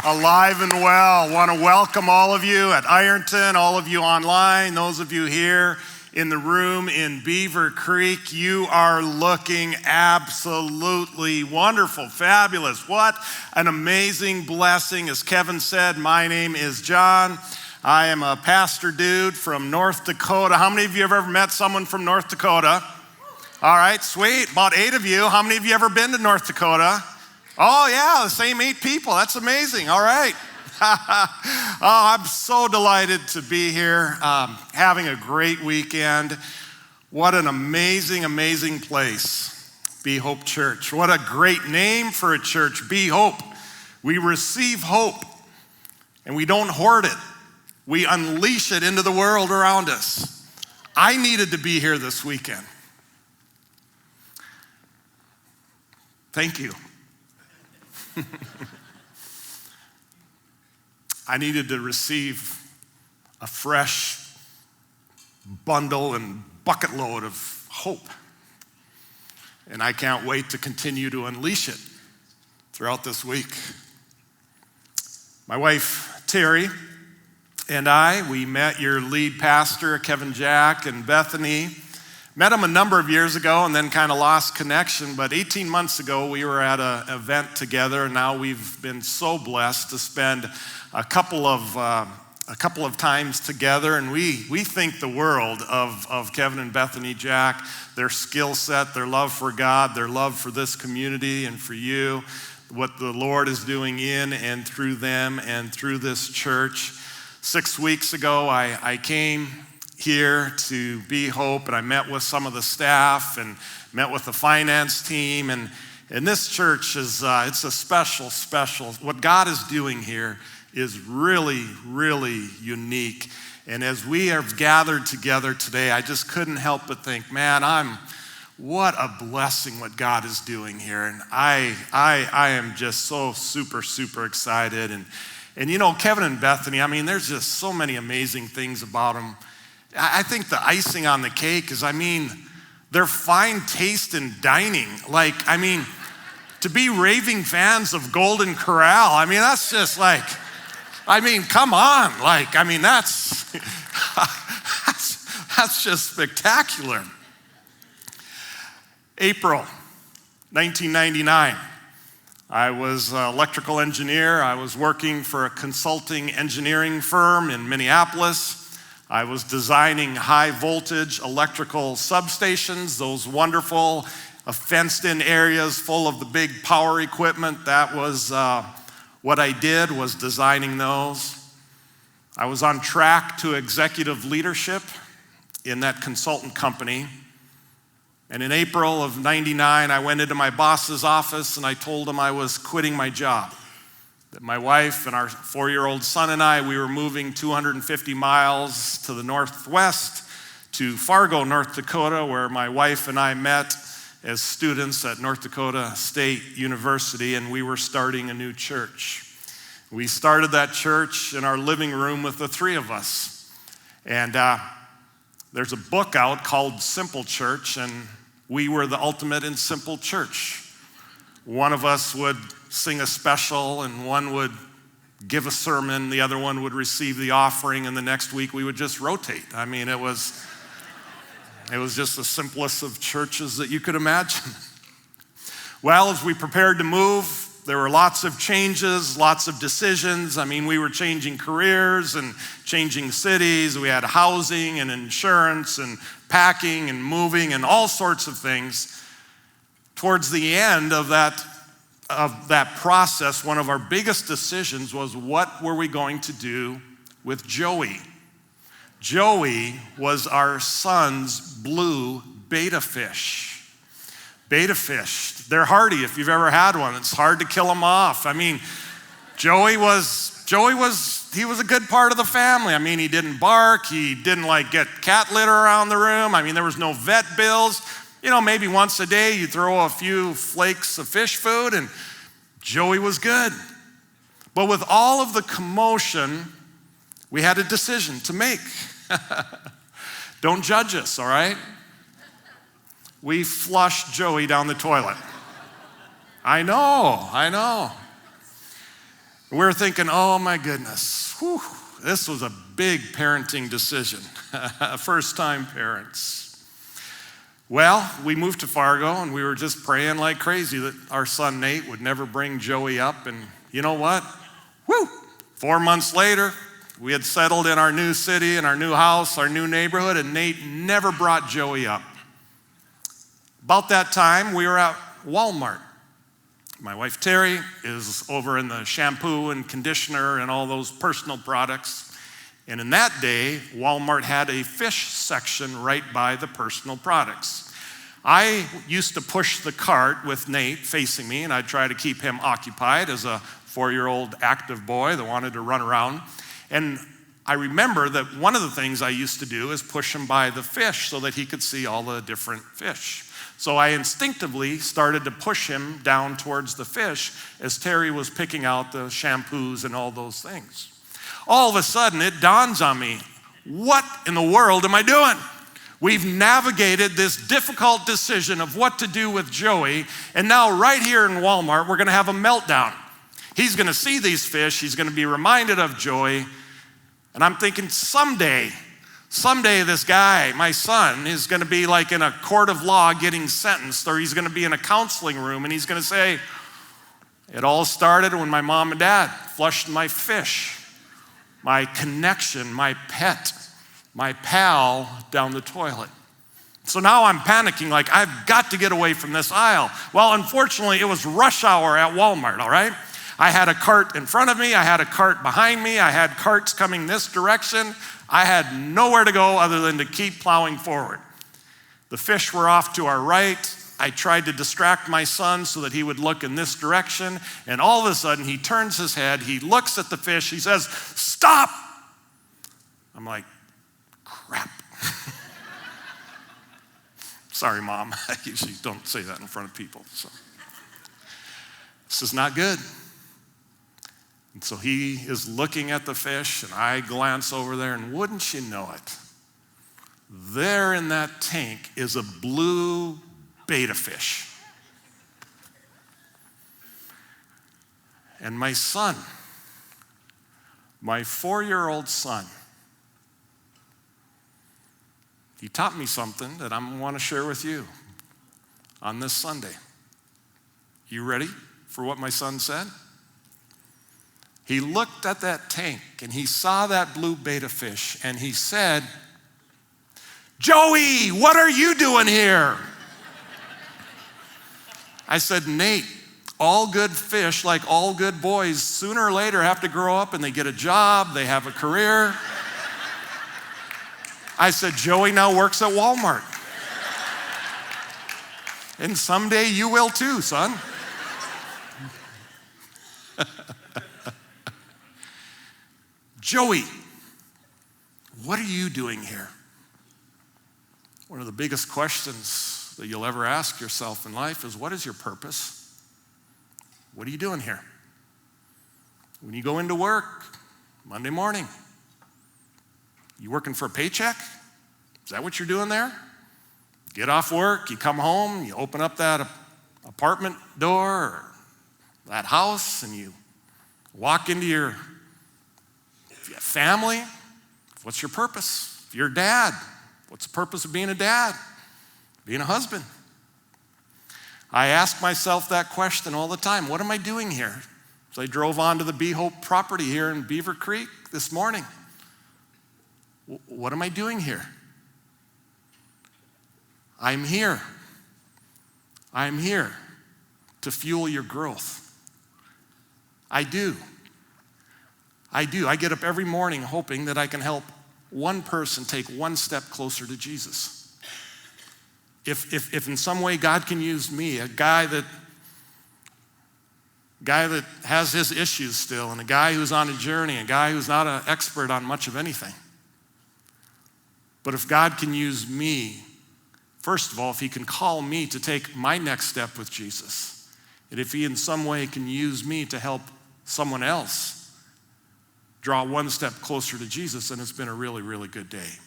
Alive and well. Want to welcome all of you at Ironton, all of you online, those of you here in the room in Beaver Creek. You are looking absolutely wonderful, fabulous. What an amazing blessing. As Kevin said, my name is John. I am a pastor dude from North Dakota. How many of you have ever met someone from North Dakota? All right, sweet. About 8 of you. How many of you ever been to North Dakota? Oh, yeah, the same 8 people. That's amazing. All right. Oh, I'm so delighted to be here, having a great weekend. What an amazing, amazing place, Be Hope Church. What a great name for a church, Be Hope. We receive hope, and we don't hoard it. We unleash it into the world around us. I needed to be here this weekend. Thank you. I needed to receive a fresh bundle and bucket load of hope. And I can't wait to continue to unleash it throughout this week. My wife, Terry, and we met your lead pastor, Kevin Jack, in Bethany. Met him a number of years ago and then kind of lost connection, but 18 months ago we were at an event together, and now we've been so blessed to spend a couple of times together, and we think the world of Kevin and Bethany Jack, their skill set, their love for God, their love for this community and for you, what the Lord is doing in and through them and through this church. 6 weeks ago I came here to Be Hope, and I met with some of the staff and met with the finance team, and this church is it's a special, what God is doing here is really, really unique. And as we have gathered together today, I just couldn't help but think, man, what a blessing what God is doing here. And I am just so super excited. And you know, Kevin and Bethany, I mean, there's just so many amazing things about them. I think the icing on the cake is, their fine taste in dining. To be raving fans of Golden Corral, that's just come on. That's just spectacular. April 1999. I was an electrical engineer. I was working for a consulting engineering firm in Minneapolis. I was designing high voltage electrical substations, those wonderful fenced-in areas full of the big power equipment. That was what I did, was designing those. I was on track to executive leadership in that consultant company. And in April of '99, I went into my boss's office and I told him I was quitting my job. That my wife and our 4-year-old son and I, we were moving 250 miles to the northwest to Fargo, North Dakota, where my wife and I met as students at North Dakota State University, and we were starting a new church. We started that church in our living room with the 3 of us. And there's a book out called Simple Church, and we were the ultimate in simple church. One of us would sing a special, and one would give a sermon, the other one would receive the offering, and the next week we would just rotate. It was just the simplest of churches that you could imagine. Well, as we prepared to move, there were lots of changes, lots of decisions. We were changing careers and changing cities. We had housing and insurance and packing and moving and all sorts of things. Towards the end of that process, one of our biggest decisions was, what were we going to do with Joey? Joey was our son's blue betta fish. Betta fish, they're hardy if you've ever had one. It's hard to kill them off. Joey was a good part of the family. He didn't bark. He didn't get cat litter around the room. There was no vet bills. Maybe once a day you throw a few flakes of fish food, and Joey was good. But with all of the commotion, we had a decision to make. Don't judge us, all right? We flushed Joey down the toilet. I know. We were thinking, oh my goodness, whew, this was a big parenting decision. First-time parents. Well, we moved to Fargo, and we were just praying like crazy that our son Nate would never bring Joey up. And you know what? Woo! 4 months later, we had settled in our new city, in our new house, our new neighborhood, and Nate never brought Joey up. About that time, we were at Walmart. My wife Terry is over in the shampoo and conditioner and all those personal products. And in that day, Walmart had a fish section right by the personal products. I used to push the cart with Nate facing me, and I'd try to keep him occupied as a 4-year-old active boy that wanted to run around. And I remember that one of the things I used to do is push him by the fish so that he could see all the different fish. So I instinctively started to push him down towards the fish as Terry was picking out the shampoos and all those things. All of a sudden, it dawns on me, what in the world am I doing? We've navigated this difficult decision of what to do with Joey, and now right here in Walmart, we're gonna have a meltdown. He's gonna see these fish, he's gonna be reminded of Joey, and I'm thinking someday this guy, my son, is gonna be like in a court of law getting sentenced, or he's gonna be in a counseling room, and he's gonna say, it all started when my mom and dad flushed my fish. My connection, my pet, my pal down the toilet. So now I'm panicking like I've got to get away from this aisle. Well, unfortunately, it was rush hour at Walmart, all right? I had a cart in front of me, I had a cart behind me, I had carts coming this direction. I had nowhere to go other than to keep plowing forward. The fish were off to our right. I tried to distract my son so that he would look in this direction, and all of a sudden he turns his head, he looks at the fish, he says, "Stop!" I'm like, crap. Sorry, Mom. I usually don't say that in front of people. So this is not good. And so he is looking at the fish, and I glance over there, and wouldn't you know it, there in that tank is a blue betta fish. And my son, my 4-year-old son, he taught me something that I want to share with you on this Sunday. You ready for what my son said? He looked at that tank and he saw that blue betta fish and he said, "Joey, what are you doing here?" I said, "Nate, all good fish, like all good boys, sooner or later have to grow up and they get a job, they have a career." I said, "Joey now works at Walmart. And someday you will too, son." "Joey, what are you doing here?" One of the biggest questions that you'll ever ask yourself in life is, what is your purpose? What are you doing here? When you go into work Monday morning, you working for a paycheck? Is that what you're doing there? Get off work, you come home, you open up that apartment door or that house, and you walk into your family. What's your purpose? If you're a dad, what's the purpose of being a dad? Being a husband. I ask myself that question all the time. What am I doing here? So I drove onto the Be Hope property here in Beaver Creek this morning. What am I doing here? I'm here. I'm here to fuel your growth. I do. I get up every morning hoping that I can help one person take one step closer to Jesus. If in some way God can use me, a guy that has his issues still, and a guy who's on a journey, a guy who's not an expert on much of anything. But if God can use me, first of all, if he can call me to take my next step with Jesus, and if he in some way can use me to help someone else draw one step closer to Jesus, then it's been a really, really good day.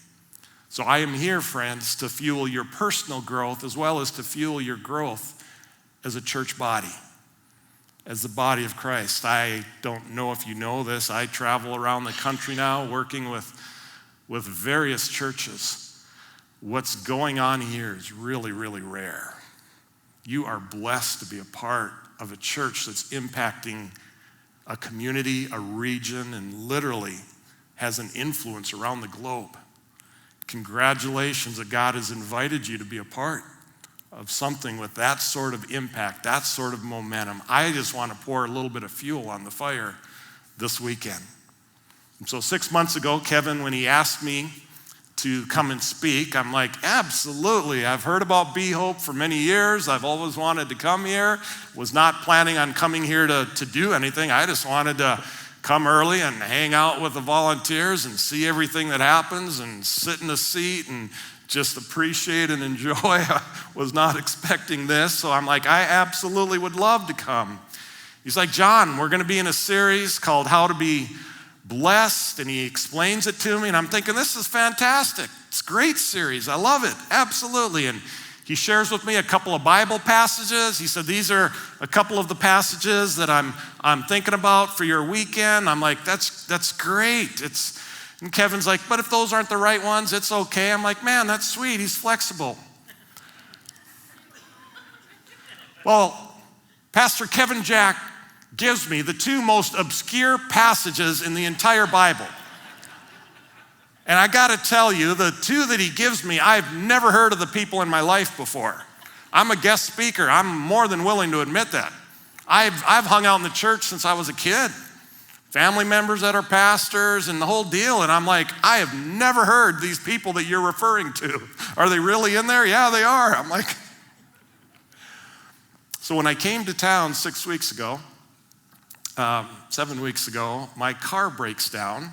So I am here, friends, to fuel your personal growth as well as to fuel your growth as a church body. as the body of Christ. I don't know if you know this. I travel around the country now working with various churches. What's going on here is really, really rare. You are blessed to be a part of a church that's impacting a community, a region, and literally has an influence around the globe. Congratulations that God has invited you to be a part of something with that sort of impact, that sort of momentum. I just want to pour a little bit of fuel on the fire this weekend. And so 6 months ago, Kevin, when he asked me to come and speak, I'm like, absolutely. I've heard about Be Hope for many years. I've always wanted to come here. Was not planning on coming here to do anything. I just wanted to come early and hang out with the volunteers and see everything that happens and sit in a seat and just appreciate and enjoy. I was not expecting this, so I'm like, I absolutely would love to come. He's like, John, we're going to be in a series called How to Be Blessed, and he explains it to me, and I'm thinking, this is fantastic. It's a great series. I love it, absolutely. And he shares with me a couple of Bible passages. He said, these are a couple of the passages that I'm thinking about for your weekend. I'm like, that's great. And Kevin's like, but if those aren't the right ones, it's okay. I'm like, man, that's sweet. He's flexible. Well, Pastor Kevin Jack gives me the two most obscure passages in the entire Bible. And I got to tell you, the two that he gives me, I've never heard of the people in my life before. I'm a guest speaker. I'm more than willing to admit that. I've hung out in the church since I was a kid. Family members that are pastors and the whole deal. And I'm like, I have never heard these people that you're referring to. Are they really in there? Yeah, they are. I'm like, so when I came to town 7 weeks ago, my car breaks down.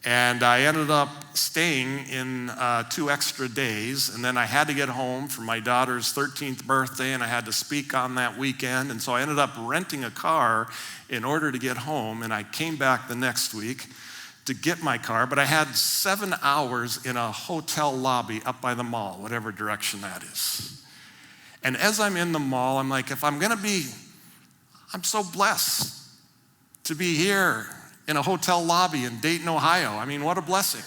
And I ended up staying in 2 extra days, and then I had to get home for my daughter's 13th birthday, and I had to speak on that weekend, and so I ended up renting a car in order to get home, and I came back the next week to get my car, but I had 7 hours in a hotel lobby up by the mall, whatever direction that is. And as I'm in the mall, I'm like, I'm so blessed to be here in a hotel lobby in Dayton, Ohio. I mean, what a blessing.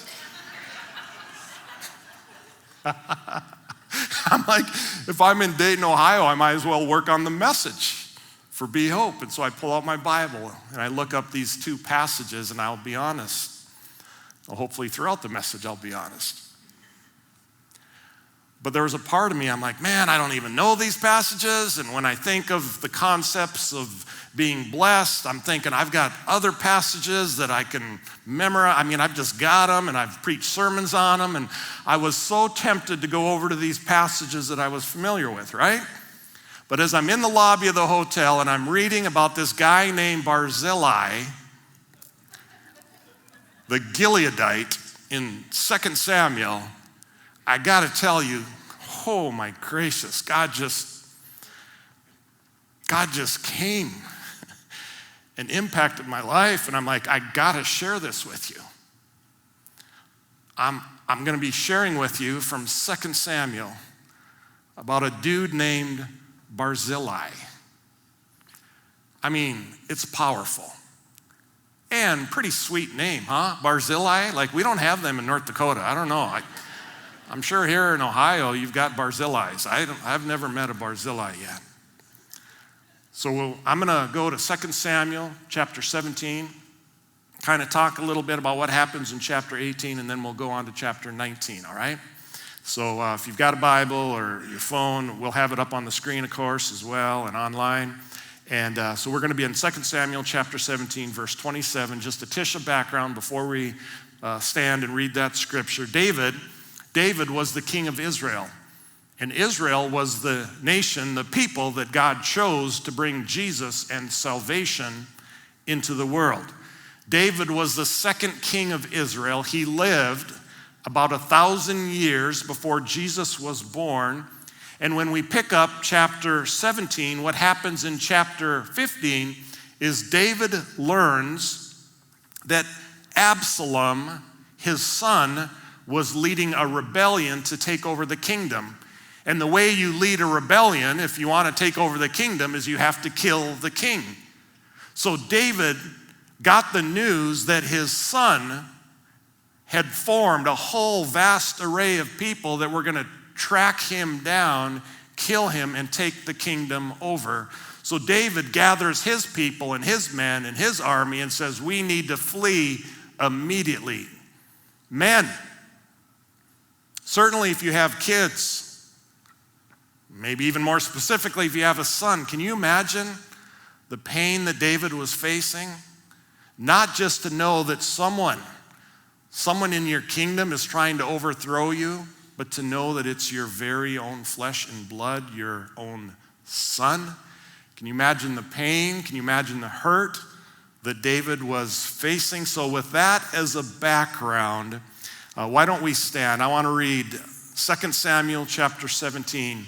I'm like, if I'm in Dayton, Ohio, I might as well work on the message for Be Hope. And so I pull out my Bible and I look up these two passages, and I'll be honest. Well, hopefully throughout the message, I'll be honest. But there was a part of me, I'm like, man, I don't even know these passages. And when I think of the concepts of being blessed, I'm thinking I've got other passages that I can memorize. I mean, I've just got them, and I've preached sermons on them. And I was so tempted to go over to these passages that I was familiar with, right? But as I'm in the lobby of the hotel and I'm reading about this guy named Barzillai, the Gileadite in 2 Samuel, I got to tell you, oh my gracious, God just came and impacted my life. And I'm like, I got to share this with you. I'm going to be sharing with you from 2 Samuel about a dude named Barzillai. I mean, it's powerful. And pretty sweet name, huh? Barzillai? Like, we don't have them in North Dakota. I don't know. I'm sure here in Ohio you've got Barzillais. I've never met a Barzillai yet. So I'm going to go to 2 Samuel chapter 17, kind of talk a little bit about what happens in chapter 18, and then we'll go on to chapter 19, all right? So if you've got a Bible or your phone, we'll have it up on the screen, of course, as well, and online. And so we're going to be in 2 Samuel chapter 17, verse 27. Just a tish of background before we stand and read that scripture. David was the king of Israel. And Israel was the nation, the people that God chose to bring Jesus and salvation into the world. David was the second king of Israel. He lived about 1,000 years before Jesus was born. And when we pick up chapter 17, what happens in chapter 15 is David learns that Absalom, his son, was leading a rebellion to take over the kingdom. And the way you lead a rebellion, if you want to take over the kingdom, is you have to kill the king. So David got the news that his son had formed a whole vast array of people that were going to track him down, kill him, and take the kingdom over. So David gathers his people and his men and his army and says, we need to flee immediately. Men, certainly if you have kids, maybe even more specifically if you have a son, can you imagine the pain that David was facing? Not just to know that someone in your kingdom is trying to overthrow you, but to know that it's your very own flesh and blood, your own son. Can you imagine the pain? Can you imagine the hurt that David was facing? So with that as a background, why don't we stand? I want to read 2 Samuel chapter 17,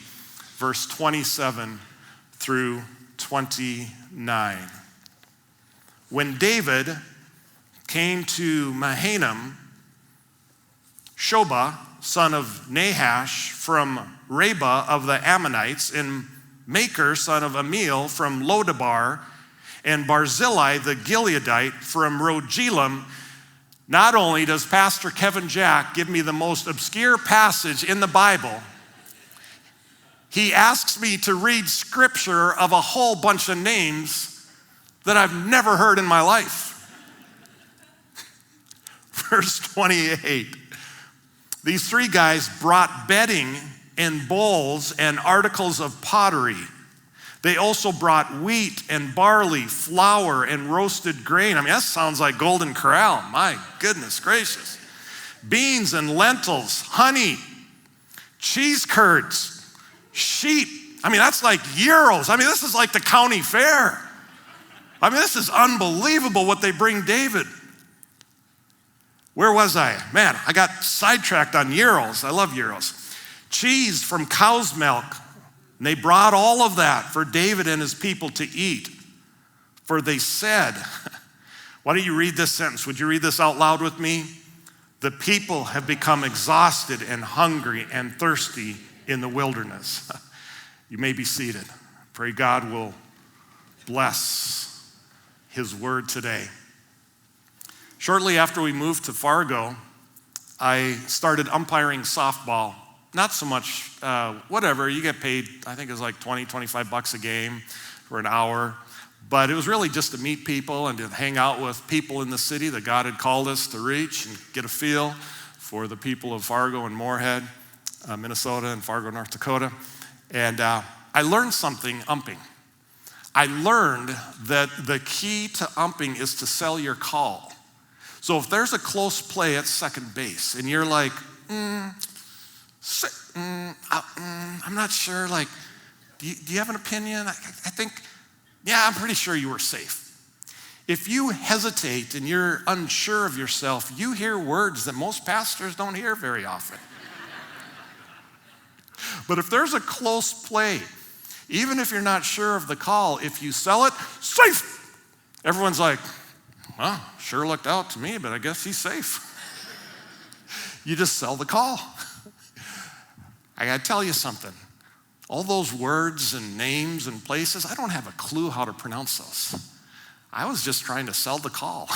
verse 27 through 29. When David came to Mahanaim, Shobah, son of Nahash, from Rabbah of the Ammonites, and Makir, son of Amiel, from Lodabar, and Barzillai the Gileadite from Rogelim. Not only does Pastor Kevin Jack give me the most obscure passage in the Bible, he asks me to read scripture of a whole bunch of names that I've never heard in my life. Verse 28. These three guys brought bedding and bowls and articles of pottery. They also brought wheat and barley, flour and roasted grain. I mean, that sounds like Golden Corral. My goodness gracious. Beans and lentils, honey, cheese curds, sheep. I mean, that's like euros. I mean, this is like the county fair. I mean, this is unbelievable what they bring David. Where was I? Man, I got sidetracked on euros. I love euros. Cheese from cow's milk. And they brought all of that for David and his people to eat. For they said, why don't you read this sentence? Would you read this out loud with me? The people have become exhausted and hungry and thirsty in the wilderness. You may be seated. Pray God will bless his word today. Shortly after we moved to Fargo, I started umpiring softball. Not so much, whatever, you get paid, I think it was like $20-25 a game for an hour. But it was really just to meet people and to hang out with people in the city that God had called us to reach and get a feel for the people of Fargo and Moorhead, Minnesota, and Fargo, North Dakota. And I learned something umping. I learned that the key to umping is to sell your call. So if there's a close play at second base and you're like, I'm not sure, like, do you have an opinion? I think, yeah, I'm pretty sure you were safe. If you hesitate and you're unsure of yourself, you hear words that most pastors don't hear very often. But if there's a close play, even if you're not sure of the call, if you sell it, safe. Everyone's like, well, sure looked out to me, but I guess he's safe. You just sell the call. I gotta tell you something. All those words and names and places, I don't have a clue how to pronounce those. I was just trying to sell the call.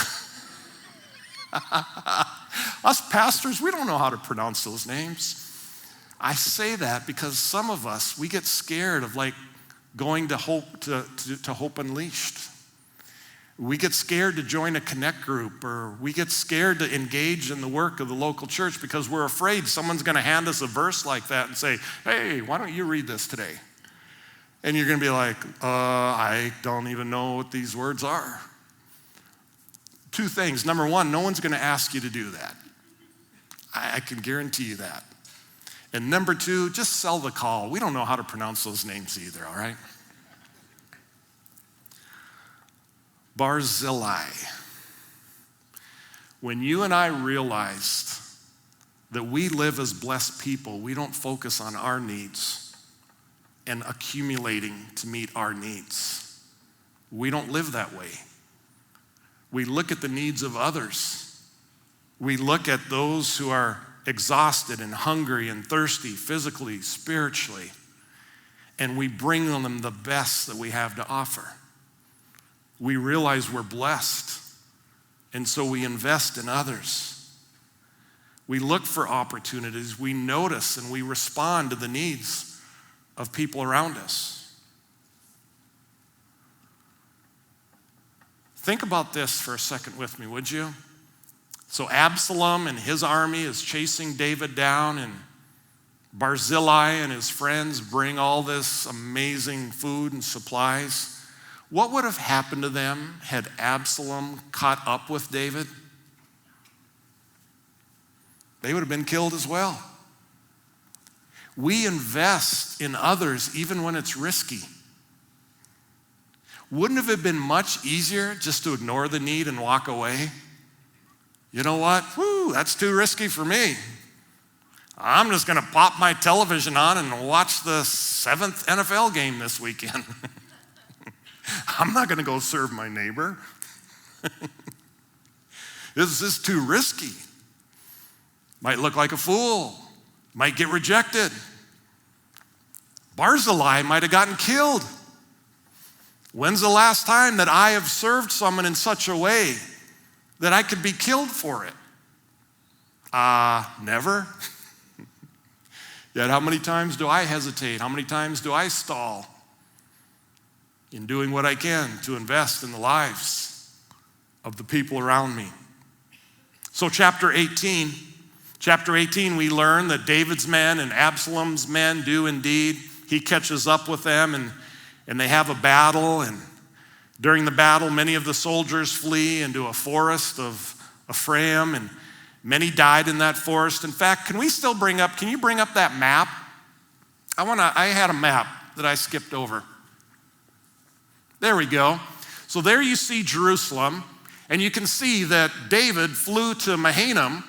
Us pastors, we don't know how to pronounce those names. I say that because some of us, we get scared of like going to Hope Unleashed. We get scared to join a connect group, or we get scared to engage in the work of the local church because we're afraid someone's going to hand us a verse like that and say, hey, why don't you read this today? And you're going to be like, I don't even know what these words are. Two things. Number one, no one's going to ask you to do that. I can guarantee you that. And number two, just sell the call. We don't know how to pronounce those names either, all right? Barzillai. When you and I realized that we live as blessed people, we don't focus on our needs and accumulating to meet our needs. We don't live that way. We look at the needs of others. We look at those who are exhausted and hungry and thirsty physically, spiritually, and we bring them the best that we have to offer. we realize we're blessed, and so we invest in others. We look for opportunities, we notice, and we respond to the needs of people around us. Think about this for a second with me, would you? So Absalom and his army is chasing David down, and Barzillai and his friends bring all this amazing food and supplies. What would have happened to them had Absalom caught up with David? They would have been killed as well. We invest in others even when it's risky. Wouldn't it have been much easier just to ignore the need and walk away? You know what? That's too risky for me. I'm just going to pop my television on and watch the 7th NFL game this weekend. I'm not going to go serve my neighbor. This is too risky. Might look like a fool. Might get rejected. Barzillai might have gotten killed. When's the last time that I have served someone in such a way that I could be killed for it? Never. Yet how many times do I hesitate? How many times do I stall in doing what I can to invest in the lives of the people around me? So chapter 18, we learn that David's men and Absalom's men do indeed. He catches up with them and they have a battle. And during the battle, many of the soldiers flee into a forest of Ephraim, and many died in that forest. In fact, can you bring up that map? I had a map that I skipped over. There we go. So there you see Jerusalem, and you can see that David flew to Mahanaim,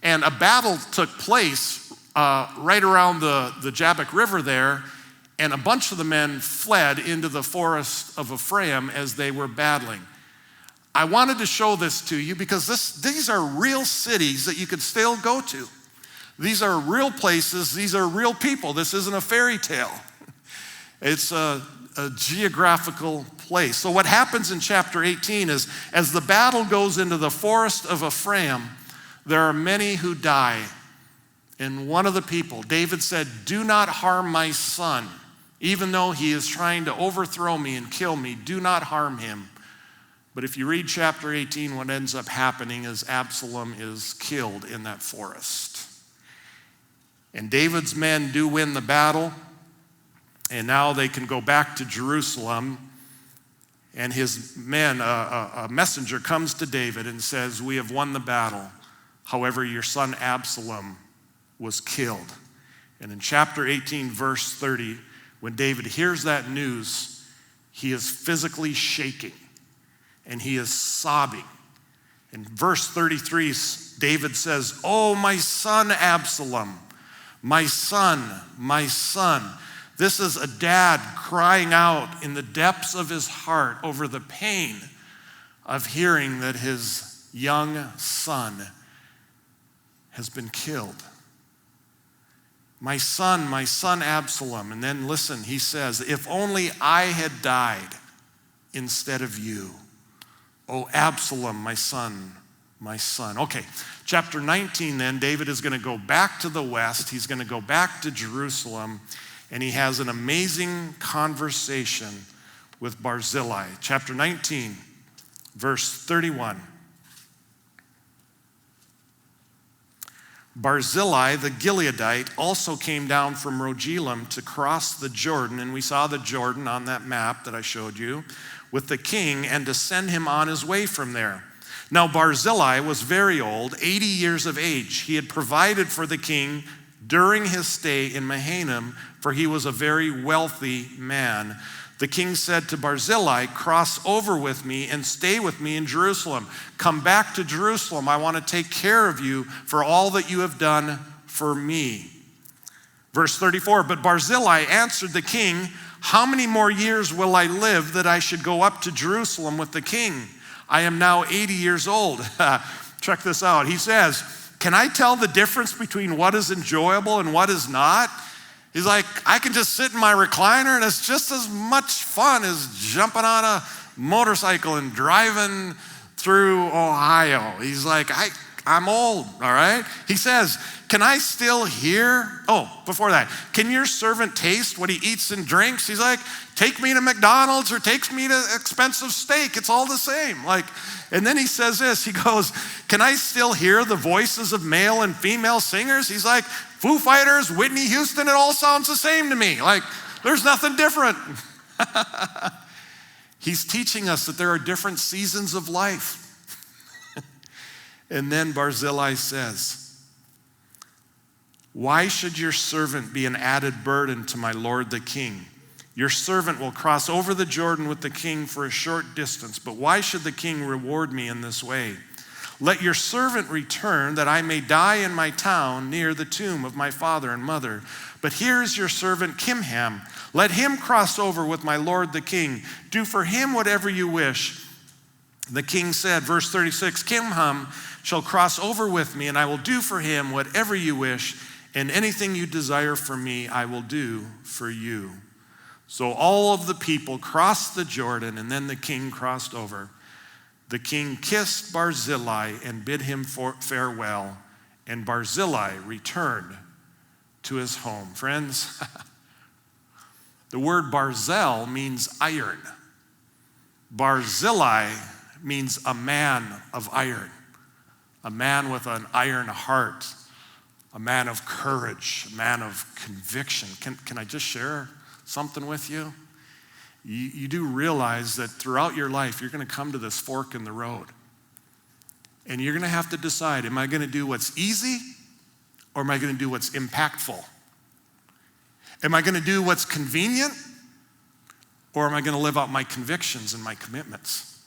and a battle took place right around the Jabbok River there, and a bunch of the men fled into the forest of Ephraim as they were battling. I wanted to show this to you because these are real cities that you could still go to. These are real places. These are real people. This isn't a fairy tale. It's a geographical place. So what happens in chapter 18 is, as the battle goes into the forest of Ephraim, there are many who die. And one of the people, David said, "Do not harm my son. Even though he is trying to overthrow me and kill me, do not harm him." But if you read chapter 18, what ends up happening is Absalom is killed in that forest. And David's men do win the battle, and now they can go back to Jerusalem. And his men, a messenger comes to David and says, "We have won the battle. However, your son Absalom was killed." And in chapter 18, verse 30, when David hears that news, he is physically shaking. And he is sobbing. In verse 33, David says, "Oh, my son Absalom, my son, my son." This is a dad crying out in the depths of his heart over the pain of hearing that his young son has been killed. My son Absalom." And then listen, he says, "If only I had died instead of you. Oh, Absalom, my son, my son." Okay, chapter 19 then, David is going to go back to the west. He's going to go back to Jerusalem, and he has an amazing conversation with Barzillai. Chapter 19, verse 31. Barzillai the Gileadite also came down from Rogelim to cross the Jordan, and we saw the Jordan on that map that I showed you, with the king, and to send him on his way from there. Now Barzillai was very old, 80 years of age. He had provided for the king during his stay in Mahanaim, for he was a very wealthy man. The king said to Barzillai, "Cross over with me and stay with me in Jerusalem. Come back to Jerusalem. I want to take care of you for all that you have done for me." Verse 34, but Barzillai answered the king, "How many more years will I live that I should go up to Jerusalem with the king? I am now 80 years old." Check this out. He says, "Can I tell the difference between what is enjoyable and what is not?" He's like, "I can just sit in my recliner and it's just as much fun as jumping on a motorcycle and driving through Ohio. He's like, I'm old, all right? He says, can I still hear? Oh, before that, can your servant taste what he eats and drinks? He's like, take me to McDonald's or take me to expensive steak. It's all the same. And then he says this, he goes, can I still hear the voices of male and female singers? He's like, Foo Fighters, Whitney Houston, it all sounds the same to me. There's nothing different. He's teaching us that there are different seasons of life. And then Barzillai says, why should your servant be an added burden to my lord the king? Your servant will cross over the Jordan with the king for a short distance, but why should the king reward me in this way? Let your servant return that I may die in my town near the tomb of my father and mother. But here is your servant Kimham. Let him cross over with my lord the king. Do for him whatever you wish. The king said, verse 36, Kimham shall cross over with me, and I will do for him whatever you wish, and anything you desire for me, I will do for you. So all of the people crossed the Jordan, and then the king crossed over. The king kissed Barzillai and bid him farewell, and Barzillai returned to his home. Friends, the word Barzel means iron. Barzillai means a man of iron, a man with an iron heart, a man of courage, a man of conviction. Can I just share something with you? You do realize that throughout your life, you're going to come to this fork in the road. And you're going to have to decide, am I going to do what's easy or am I going to do what's impactful? Am I going to do what's convenient or am I going to live out my convictions and my commitments?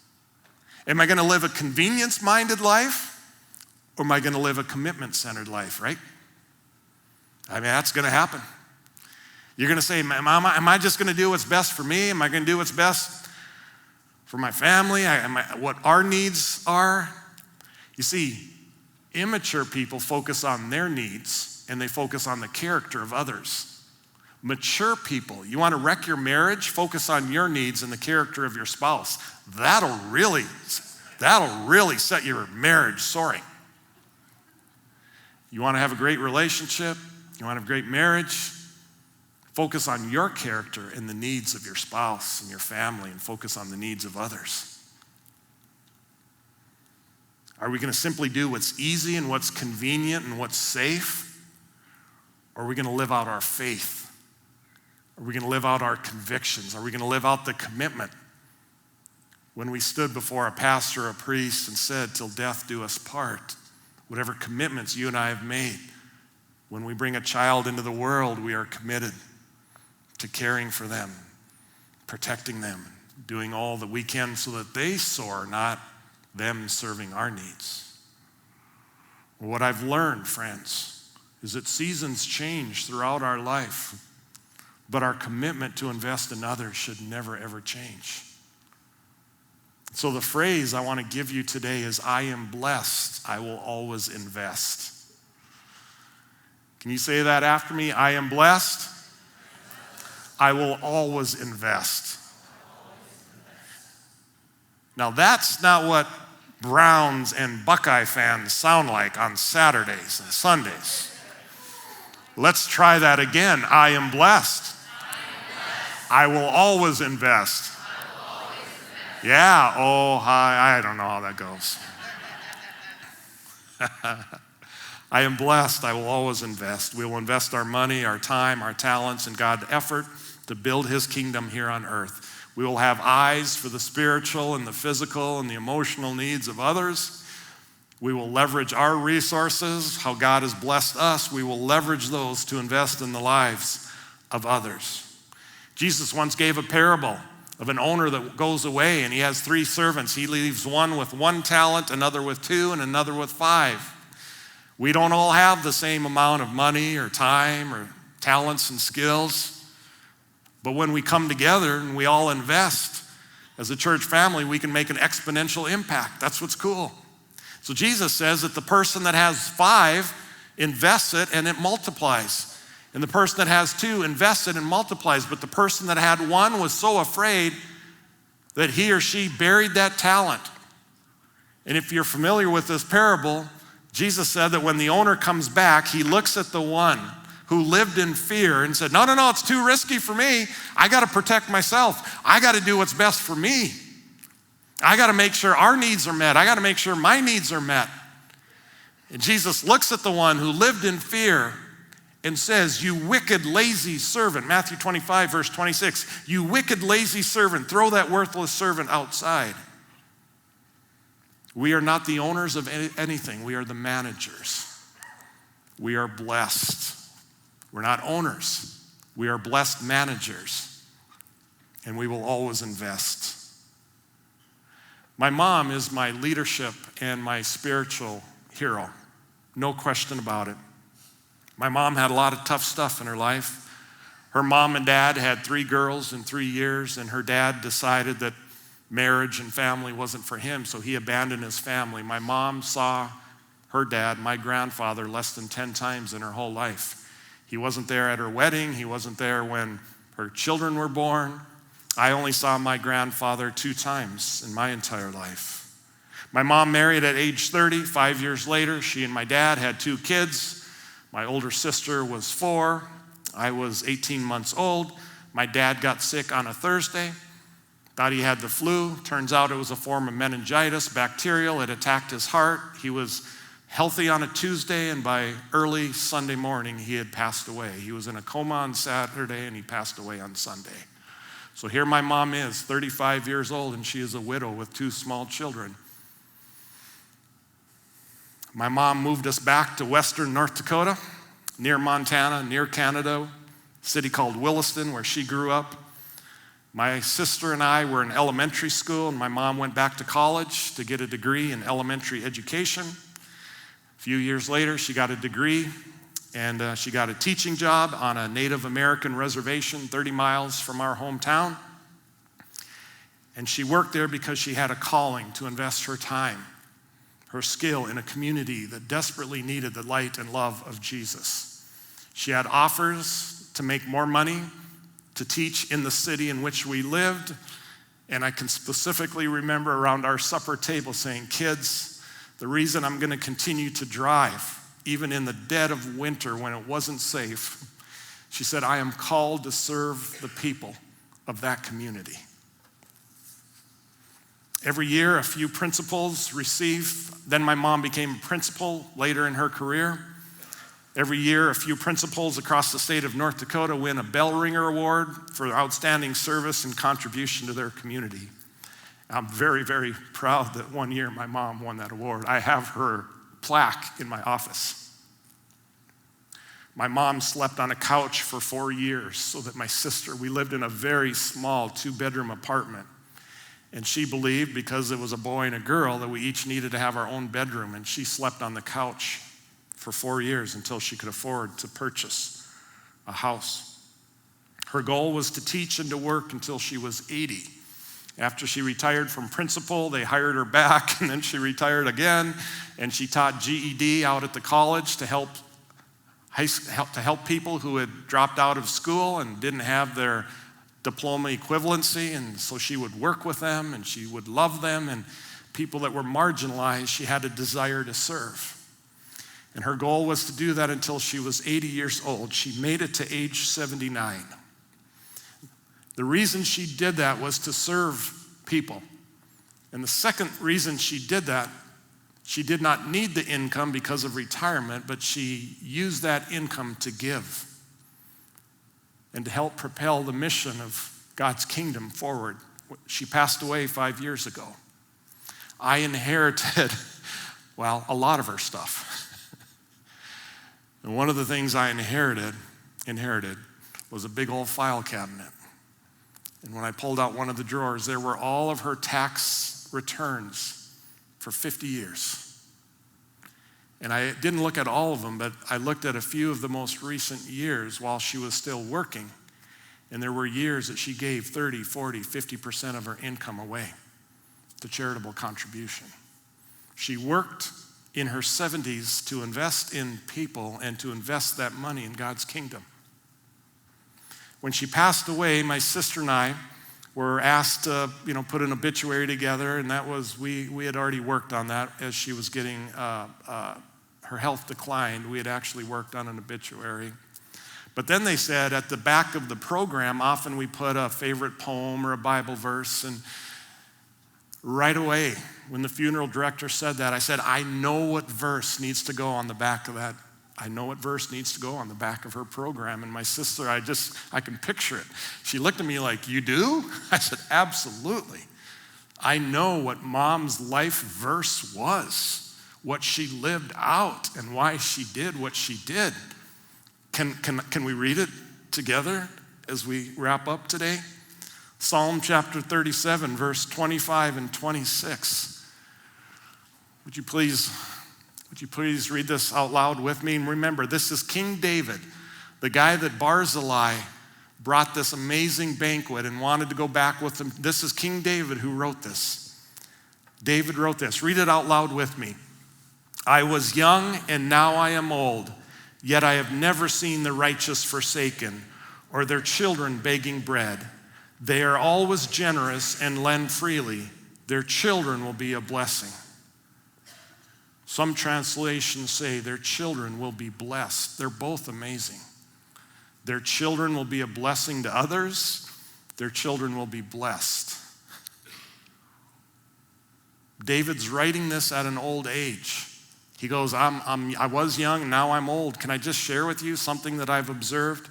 Am I going to live a convenience-minded life or am I going to live a commitment-centered life, right? I mean, that's going to happen. You're going to say, am I just going to do what's best for me? Am I going to do what's best for my family? What our needs are? You see, immature people focus on their needs and they focus on the character of others. Mature people, you want to wreck your marriage? Focus on your needs and the character of your spouse. That'll really set your marriage soaring. You want to have a great relationship? You want to have a great marriage? Focus on your character and the needs of your spouse and your family, and focus on the needs of others. Are we going to simply do what's easy and what's convenient and what's safe? Or are we going to live out our faith? Are we going to live out our convictions? Are we going to live out the commitment? When we stood before a pastor or a priest and said, till death do us part, whatever commitments you and I have made, when we bring a child into the world, we are committed to caring for them, protecting them, doing all that we can so that they soar, not them serving our needs. What I've learned, friends, is that seasons change throughout our life, but our commitment to invest in others should never, ever change. So the phrase I want to give you today is, I am blessed, I will always invest. Can you say that after me? I am blessed, I will always invest. Now that's not what Browns and Buckeye fans sound like on Saturdays and Sundays. Let's try that again. I am blessed. I will always invest. Yeah, oh, hi, I don't know how that goes. I am blessed, I will always invest. We will invest our money, our time, our talents, and God's effort to build his kingdom here on earth. We will have eyes for the spiritual and the physical and the emotional needs of others. We will leverage our resources, how God has blessed us. We will leverage those to invest in the lives of others. Jesus once gave a parable of an owner that goes away and he has 3 servants. He leaves one with 1 talent, another with 2, and another with 5. We don't all have the same amount of money or time or talents and skills. But when we come together and we all invest as a church family, we can make an exponential impact. That's what's cool. So Jesus says that the person that has 5 invests it and it multiplies. And the person that has 2 invests it and multiplies. But the person that had 1 was so afraid that he or she buried that talent. And if you're familiar with this parable, Jesus said that when the owner comes back, he looks at the one who lived in fear and said, no, it's too risky for me. I got to protect myself. I got to do what's best for me. I got to make sure our needs are met. I got to make sure my needs are met. And Jesus looks at the one who lived in fear and says, you wicked, lazy servant. Matthew 25, verse 26. You wicked, lazy servant, throw that worthless servant outside. We are not the owners of anything. We are the managers. We are blessed. We're not owners. We are blessed managers. And we will always invest. My mom is my leadership and my spiritual hero. No question about it. My mom had a lot of tough stuff in her life. Her mom and dad had 3 girls in 3 years, and her dad decided that marriage and family wasn't for him, so he abandoned his family. My mom saw her dad, my grandfather, less than 10 times in her whole life. He wasn't there at her wedding. He wasn't there when her children were born. I only saw my grandfather 2 times in my entire life. My mom married at age 30. 5 years later, she and my dad had 2 kids. My older sister was 4. I was 18 months old. My dad got sick on a Thursday. Thought he had the flu. Turns out it was a form of meningitis, bacterial. It attacked his heart. He was healthy on a Tuesday, and by early Sunday morning, he had passed away. He was in a coma on Saturday, and he passed away on Sunday. So here my mom is, 35 years old, and she is a widow with 2 small children. My mom moved us back to western North Dakota, near Montana, near Canada, a city called Williston, where she grew up. My sister and I were in elementary school, and my mom went back to college to get a degree in elementary education. A few years later, she got a degree, and she got a teaching job on a Native American reservation 30 miles from our hometown. And she worked there because she had a calling to invest her time, her skill in a community that desperately needed the light and love of Jesus. She had offers to make more money, to teach in the city in which we lived. And I can specifically remember around our supper table saying, kids, the reason I'm going to continue to drive, even in the dead of winter when it wasn't safe, she said, I am called to serve the people of that community. Every year, a few principals receive. Then my mom became a principal later in her career. Every year, a few principals across the state of North Dakota win a Bell Ringer Award for outstanding service and contribution to their community. I'm very, very proud that one year my mom won that award. I have her plaque in my office. My mom slept on a couch for 4 years so that my sister, we lived in a very small 2-bedroom apartment. And she believed, because it was a boy and a girl, that we each needed to have our own bedroom. And she slept on the couch for 4 years until she could afford to purchase a house. Her goal was to teach and to work until she was 80. After she retired from principal, they hired her back, and then she retired again. And she taught GED out at the college to help people who had dropped out of school and didn't have their diploma equivalency, and so she would work with them and she would love them, and people that were marginalized, she had a desire to serve. And her goal was to do that until she was 80 years old. She made it to age 79. The reason she did that was to serve people. And the second reason she did that, she did not need the income because of retirement, but she used that income to give and to help propel the mission of God's kingdom forward. She passed away 5 years ago. I inherited, a lot of her stuff. And one of the things I inherited was a big old file cabinet. And when I pulled out one of the drawers, there were all of her tax returns for 50 years. And I didn't look at all of them, but I looked at a few of the most recent years while she was still working. And there were years that she gave 30, 40, 50% of her income away to charitable contribution. She worked in her 70s to invest in people and to invest that money in God's kingdom. When she passed away, my sister and I, were asked to, put an obituary together, and that was, we had already worked on that as she was getting, her health declined. We had actually worked on an obituary. But then they said at the back of the program, often we put a favorite poem or a Bible verse, and right away, when the funeral director said that, I said, I know what verse needs to go on the back of that. I know what verse needs to go on the back of her program. And my sister, I can picture it. She looked at me like, you do? I said, absolutely. I know what Mom's life verse was, what she lived out, and why she did what she did. Can we read it together as we wrap up today? Psalm chapter 37, verse 25 and 26. Would you please read this out loud with me? And remember, this is King David, the guy that Barzillai brought this amazing banquet and wanted to go back with him. This is King David who wrote this. David wrote this. Read it out loud with me. I was young and now I am old, yet I have never seen the righteous forsaken or their children begging bread. They are always generous and lend freely. Their children will be a blessing. Some translations say their children will be blessed. They're both amazing. Their children will be a blessing to others. Their children will be blessed. David's writing this at an old age. He goes, I was young, now I'm old. Can I just share with you something that I've observed?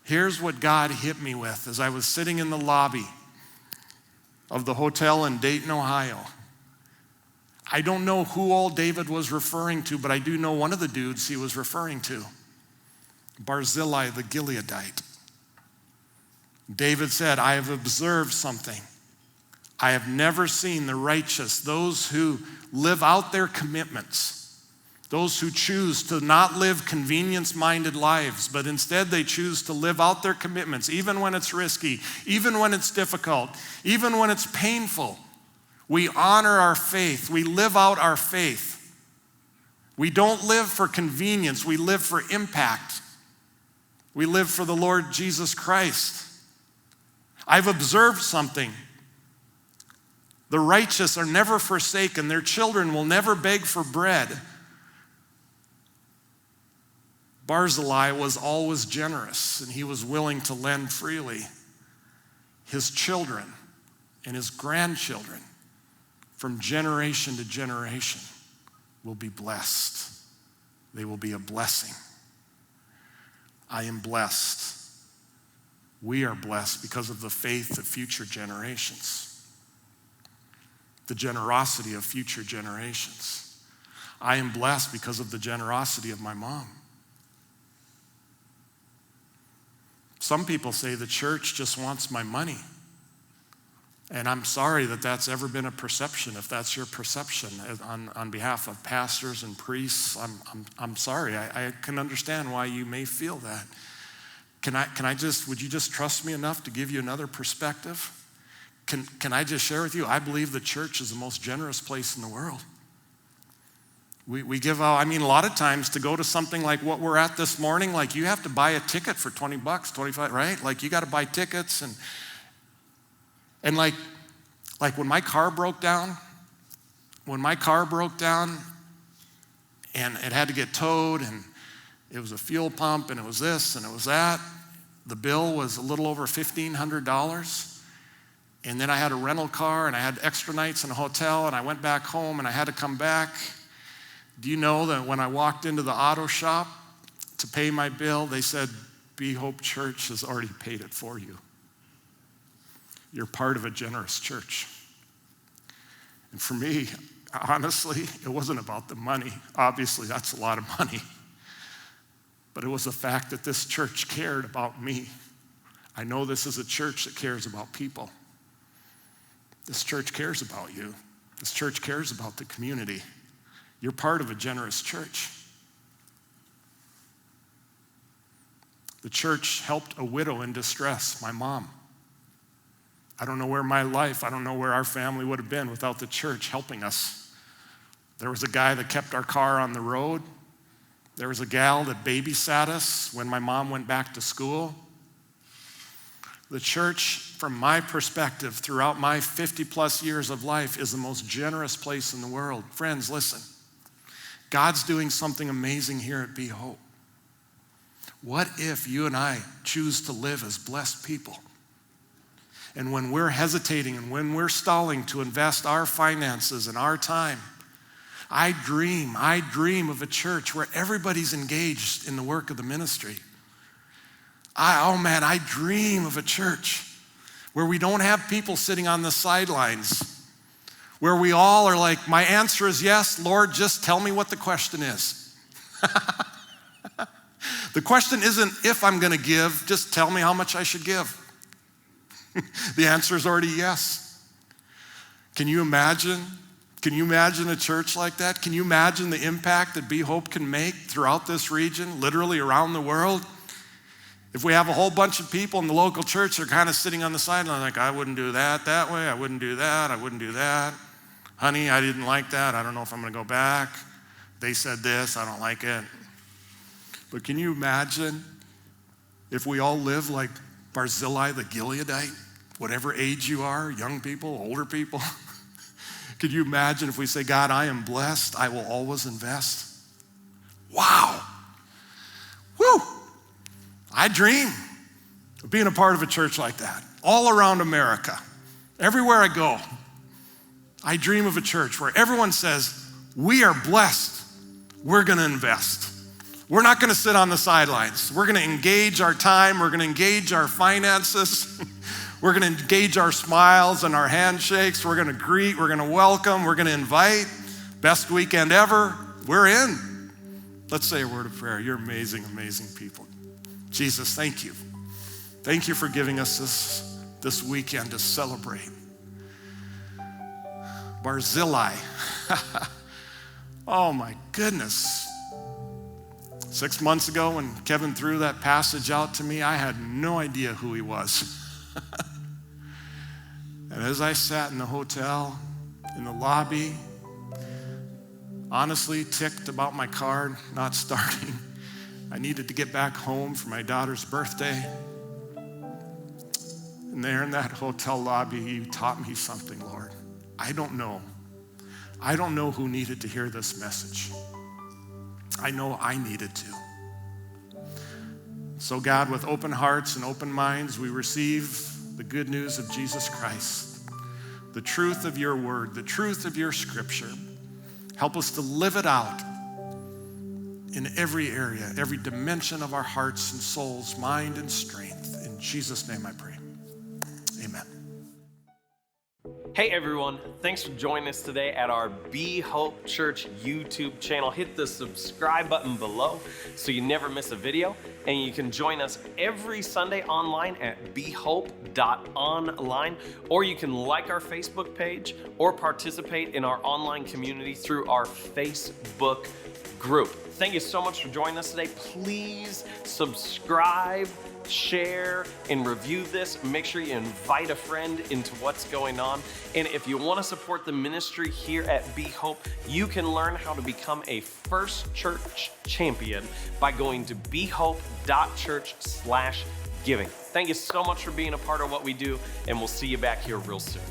Here's what God hit me with as I was sitting in the lobby of the hotel in Dayton, Ohio. I don't know who all David was referring to, but I do know one of the dudes he was referring to, Barzillai the Gileadite. David said, I have observed something. I have never seen the righteous, those who live out their commitments, those who choose to not live convenience-minded lives, but instead they choose to live out their commitments, even when it's risky, even when it's difficult, even when it's painful. We honor our faith. We live out our faith. We don't live for convenience. We live for impact. We live for the Lord Jesus Christ. I've observed something. The righteous are never forsaken. Their children will never beg for bread. Barzillai was always generous, and he was willing to lend freely. His children and his grandchildren, from generation to generation, will be blessed. They will be a blessing. I am blessed. We are blessed because of the faith of future generations, the generosity of future generations. I am blessed because of the generosity of my mom. Some people say the church just wants my money. And I'm sorry that that's ever been a perception. If that's your perception on behalf of pastors and priests, I'm sorry. I can understand why you may feel that. Would you just trust me enough to give you another perspective? Can I just share with you, I believe the church is the most generous place in the world. We give out, a lot of times to go to something like what we're at this morning, like you have to buy a ticket for $20, $25, right? Like you got to buy tickets and like when my car broke down and it had to get towed and it was a fuel pump and it was this and it was that, the bill was a little over $1,500. And then I had a rental car and I had extra nights in a hotel and I went back home and I had to come back. Do you know that when I walked into the auto shop to pay my bill, they said, Be Hope Church has already paid it for you. You're part of a generous church. And for me, honestly, it wasn't about the money. Obviously, that's a lot of money. But it was the fact that this church cared about me. I know this is a church that cares about people. This church cares about you. This church cares about the community. You're part of a generous church. The church helped a widow in distress, my mom. I don't know where our family would have been without the church helping us. There was a guy that kept our car on the road. There was a gal that babysat us when my mom went back to school. The church, from my perspective, throughout my 50 plus years of life, is the most generous place in the world. Friends, listen. God's doing something amazing here at Be Hope. What if you and I choose to live as blessed people? And when we're hesitating and when we're stalling to invest our finances and our time, I dream of a church where everybody's engaged in the work of the ministry. I dream of a church where we don't have people sitting on the sidelines, where we all are like, my answer is yes, Lord, just tell me what the question is. The question isn't if I'm gonna give, just tell me how much I should give. The answer is already yes. Can you imagine a church like that? Can you imagine the impact that Be Hope can make throughout this region, literally around the world? If we have a whole bunch of people in the local church that are kind of sitting on the sideline like, I wouldn't do that way, I wouldn't do that, I wouldn't do that. Honey, I didn't like that, I don't know if I'm gonna go back. They said this, I don't like it. But can you imagine if we all live like Barzillai the Gileadite, whatever age you are, young people, older people? Could you imagine if we say, God, I am blessed, I will always invest? Wow. Woo. I dream of being a part of a church like that, all around America, everywhere I go. I dream of a church where everyone says, we are blessed, we're gonna invest. We're not gonna sit on the sidelines. We're gonna engage our time, we're gonna engage our finances, we're gonna engage our smiles and our handshakes, we're gonna greet, we're gonna welcome, we're gonna invite. Best weekend ever, we're in. Let's say a word of prayer. You're amazing, amazing people. Jesus, thank you. Thank you for giving us this weekend to celebrate. Barzillai. Oh my goodness. 6 months ago when Kevin threw that passage out to me, I had no idea who he was. And as I sat in the hotel, in the lobby, honestly ticked about my car not starting, I needed to get back home for my daughter's birthday. And there in that hotel lobby, you taught me something, Lord. I don't know who needed to hear this message. I know I needed to. So God, with open hearts and open minds, we receive the good news of Jesus Christ, the truth of your word, the truth of your scripture. Help us to live it out in every area, every dimension of our hearts and souls, mind and strength. In Jesus' name I pray. Amen. Hey everyone, thanks for joining us today at our Be Hope Church YouTube channel. Hit the subscribe button below so you never miss a video. And you can join us every Sunday online at behope.online, or you can like our Facebook page or participate in our online community through our Facebook group. Thank you so much for joining us today. Please subscribe, share, and review this. Make sure you invite a friend into what's going on. And if you want to support the ministry here at Be Hope, you can learn how to become a First Church champion by going to behope.church/giving. Thank you so much for being a part of what we do, and we'll see you back here real soon.